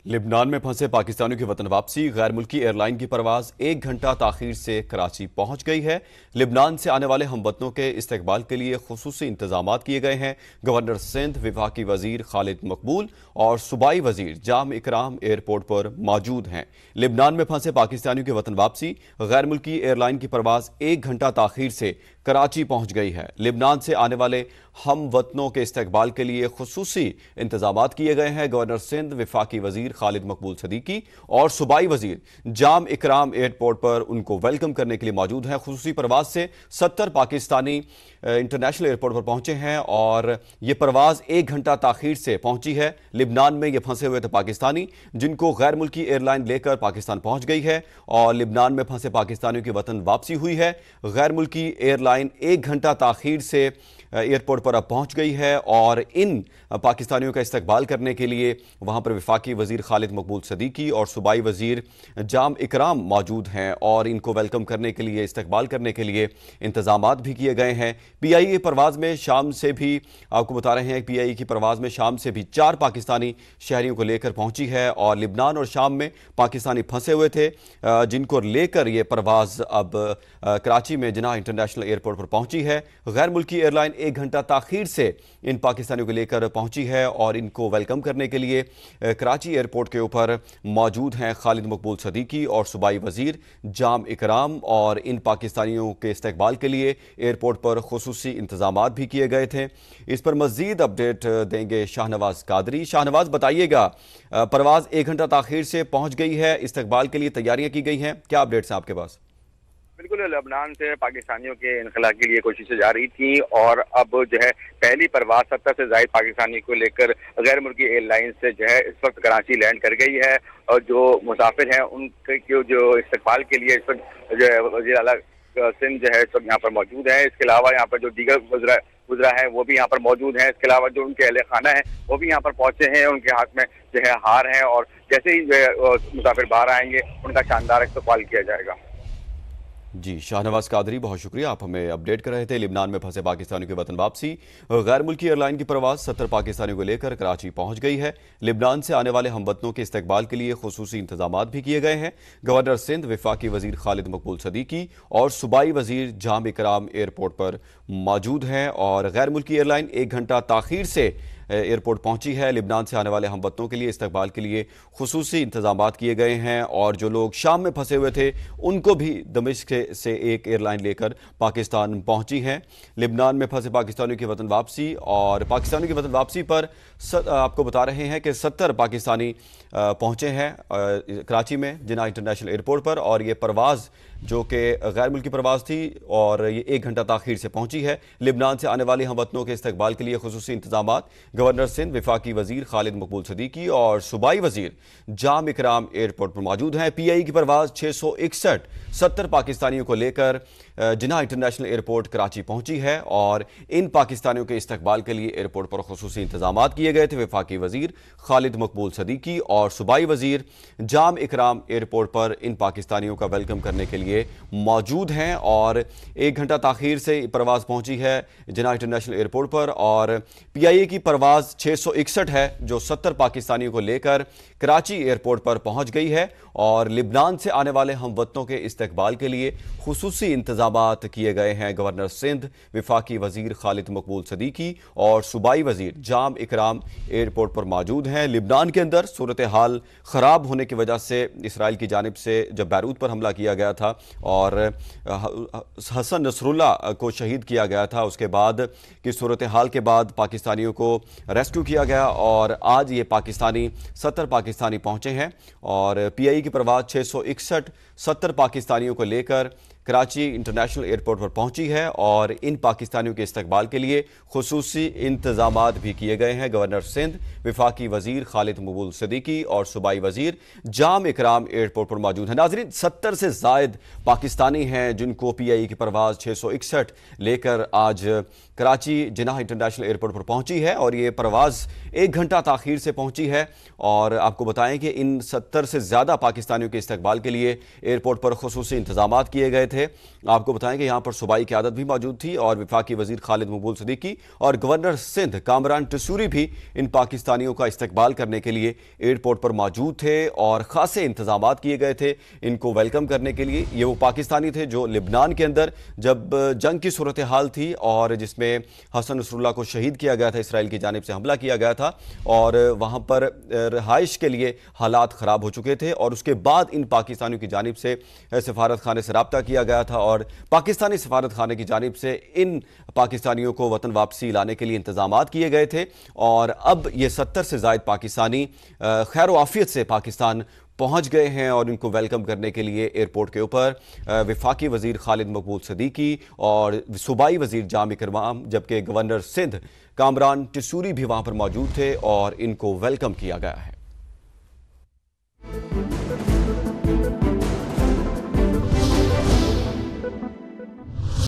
लिबनान में फंसे पाकिस्तानियों की वतन वापसी। गैर मुल्की एयरलाइन की परवाज 1 घंटा ताखीर से कराची पहुंच गई है। लिबनान से आने वाले हमवतनों के इस्तकबाल के लिए खुसूसी इंतजाम किए गए हैं। गवर्नर सिंध, वफाकी वजीर खालिद मकबूल और सूबाई वजीर जाम इकराम एयरपोर्ट पर मौजूद हैं। लिबनान में फंसे पाकिस्तानियों की वतन वापसी। गैर मुल्की एयरलाइन की परवाज 1 घंटा ताखीर से कराची पहुंच गई है। लिबनान से आने वाले हम वतनों के इस्तकबाल के लिए खुसूसी इंतजाम किए गए हैं। गवर्नर सिंध, वफाकी वजीर खालिद मकबूल सदीकी और सूबाई वजीर जाम इकराम एयरपोर्ट पर उनको वेलकम करने के लिए मौजूद हैं। खुसूसी परवाज से 70 पाकिस्तानी इंटरनेशनल एयरपोर्ट पर पहुंचे हैं और ये परवाज 1 घंटा ताखीर से पहुंची है। लिबनान में ये फंसे हुए थे पाकिस्तानी, जिनको गैर मुल्की एयरलाइन लेकर पाकिस्तान पहुंच गई है और लिबनान में फंसे पाकिस्तानियों की वतन वापसी हुई है। गैर मुल्की एयरलाइन 1 घंटा ताखीर से एयरपोर्ट पर अब पहुंच गई है और इन पाकिस्तानियों का इस्तकबाल करने के लिए वहां पर वफाकी वजीर खालिद मकबूल सदीकी और सूबाई वजीर जाम इकराम मौजूद हैं और इनको वेलकम करने के लिए, इस्तकबाल करने के लिए इंतजाम भी किए गए हैं। PIA परवाज में शाम से भी, आपको बता रहे हैं, PIA की परवाज में शाम से भी 4 पाकिस्तानी शहरियों को लेकर पहुंची है और लिबनान और शाम में पाकिस्तानी फंसे हुए थे, जिनको लेकर ये परवाज अब कराची में जिन्ना इंटरनेशनल एयरपोर्ट पर पहुंची है। गैर मुल्की एयरलाइन 1 घंटा ताखीर से इन पाकिस्तानियों को लेकर पहुंची है और इनको वेलकम करने के लिए कराची एयरपोर्ट के ऊपर मौजूद हैं खालिद मकबूल सदीकी और सूबाई वजीर जाम इकराम और इन पाकिस्तानियों के इस्तकबाल के लिए एयरपोर्ट पर खुसूसी इंतजाम भी किए गए थे। इस पर मजीद अपडेट देंगे शाहनवाज कादरी। शाहनवाज, बताइएगा, परवाज 1 घंटा ताखीर से पहुंच गई है, इस्तकबाल के लिए तैयारियां की गई हैं, क्या अपडेट्स हैं आपके पास? बिल्कुल, लेबनान से पाकिस्तानियों के इनखला के लिए कोशिशें जारी थी और अब जो है पहली परवाज 70 से ज़ायद पाकिस्तानी को लेकर गैर मुल्की एयरलाइन से जो है इस वक्त कराची लैंड कर गई है और जो मुसाफिर हैं उनके जो इस्तकबाल के लिए इस वक्त जो है वज़ीर आला सिंध जो है इस वक्त यहाँ पर मौजूद है। इसके अलावा यहाँ पर जो दीगर गुजरा है वो भी यहाँ पर मौजूद है। इसके अलावा जो उनके अहले खाना है वो भी यहाँ पर पहुंचे हैं, उनके हाथ में जो है हार है और जैसे ही मुसाफिर बाहर आएंगे उनका शानदार इस्तकबाल किया जाएगा। जी, शाहनवाज कादरी, बहुत शुक्रिया, आप हमें अपडेट कर रहे थे। लिबनान में फंसे पाकिस्तानियों की वतन वापसी। गैर मुल्की एयरलाइन की परवाज 70 पाकिस्तानियों को लेकर कराची पहुंच गई है। लिबनान से आने वाले हमवतनों के इस्तकबाल के लिए खुसूसी इंतजाम भी किए गए हैं। गवर्नर सिंध, वफाकी वजीर खालिद मकबूल सदीकी और सूबाई वजीर जाम इकराम एयरपोर्ट पर मौजूद हैं और गैर मुल्की एयरलाइन 1 घंटा ताखीर से एयरपोर्ट पहुंची है। लिबनान से आने वाले हमवतनों के लिए इस्तकबाल के लिए खुसूसी इंतजाम किए गए हैं और जो लोग शाम में फंसे हुए थे उनको भी दमिश्क से एक एयरलाइन लेकर पाकिस्तान पहुंची है। लिबनान में फंसे पाकिस्तानियों की वतन वापसी और पाकिस्तानियों की वतन वापसी पर आपको बता रहे हैं कि 70 पाकिस्तानी पहुंचे हैं कराची में जिन्ना इंटरनेशनल एयरपोर्ट पर और ये परवाज़ जो कि गैर मुल्की परवाज़ थी और ये 1 घंटा ताखीर से पहुंची है। लिबनान से आने वाले हमवतनों के इस्तकबाल के लिए खुसूसी इंतजाम गवर्नर सिंध, वफाकी वजीर खालिद मकबूल सदीकी और सूबाई वजीर जाम इकराम एयरपोर्ट पर मौजूद हैं। PIA की परवाज़ 661 70 पाकिस्तानियों को लेकर जिन्ना इंटरनेशनल एयरपोर्ट कराची पहुंची है और इन पाकिस्तानियों के इस्तकबाल के लिए एयरपोर्ट पर खुसूसी इंतजाम किए गए थे। वफाकी वजीर खालिद मकबूल सदीकी और सूबाई वजीर जाम इकराम एयरपोर्ट पर इन पाकिस्तानियों का वेलकम करने के लिए मौजूद हैं और 1 घंटा ताखीर से परवाज़ पहुंची है जिन्ना इंटरनेशनल एयरपोर्ट पर और PIA की परवाज़ 661 है जो 70 पाकिस्तानियों को लेकर कराची एयरपोर्ट पर पहुंच गई है और लिबनान से आने वाले हमवतनों के इस्तकबाल के लिए खुसूसी इंतजाम किए गए हैं। गवर्नर सिंध, वफाकी वजीर खालिद मकबूल सदीकी और सूबाई वजीर जाम इकराम एयरपोर्ट पर मौजूद हैं। लिबनान के अंदर सूरत हाल ख़राब होने की वजह से इसराइल की जानिब से जब बैरूत पर हमला किया गया था और हसन नसरुल्लाह को शहीद किया गया था, उसके बाद की सूरत हाल के बाद पाकिस्तानियों को रेस्क्यू किया गया और आज ये पाकिस्तानी 70 पाकिस्तानी पहुंचे हैं और PIA की परवाज़ 661 70 पाकिस्तानियों को लेकर कराची इंटरनेशनल एयरपोर्ट पर पहुंची है और इन पाकिस्तानियों के इस्तकबाल के लिए खुसूसी इंतजाम भी किए गए हैं। गवर्नर सिंध, वफाकी वजीर खालिद मकबूल सदीकी और सूबाई वजीर जाम इकराम एयरपोर्ट पर मौजूद हैं। नाज़रीन, 70 से ज़ायद पाकिस्तानी हैं जिनको PIA की परवाज़ 661 लेकर आज कराची जिन्नाह इंटरनेशनल एयरपोर्ट पर पहुंची है और ये परवाज़ 1 घंटा ताख़ीर से पहुंची है। और आपको बताएं कि इन 70 से ज़्यादा पाकिस्तानियों के इस्तकबाल के लिए एयरपोर्ट पर खुसूसी इंतजामात किए गए थे। आपको बताएं कि यहाँ पर सूबाई क़यादत भी मौजूद थी और वफाकी वज़ीर खालिद मकबूल सिद्दीकी और गवर्नर सिंध कामरान टसूरी भी इन पाकिस्तानियों का इस्तकबाल करने के लिए एयरपोर्ट पर मौजूद थे और ख़ासे इंतजामात किए गए थे इनको वेलकम करने के लिए। ये वो पाकिस्तानी थे जो लिबनान के अंदर जब जंग की सूरत हाल थी और जिसमें हसन नसरुल्लाह को शहीद किया गया था, इसराइल की जानिब से हमला किया गया था और वहाँ पर रहाइश के लिए हालात ख़राब हो चुके थे और उसके बाद इन पाकिस्तानियों की जानिब से सफारत खाने से रब्ता किया गया था और पाकिस्तानी सफारत खाने की जानिब से इन पाकिस्तानियों को वतन वापसी लाने के लिए इंतजामात किए गए थे। और अब ये 70 से ज़ायद पाकिस्तानी खैर आफियत से पाकिस्तान पहुंच गए हैं और इनको वेलकम करने के लिए एयरपोर्ट के ऊपर वफाकी वज़ीर खालिद मकबूल सिद्दीकी और सूबाई वज़ीर जाम इकराम जबकि गवर्नर सिंध कामरान टसूरी भी वहाँ पर मौजूद थे और इनको वेलकम किया गया है।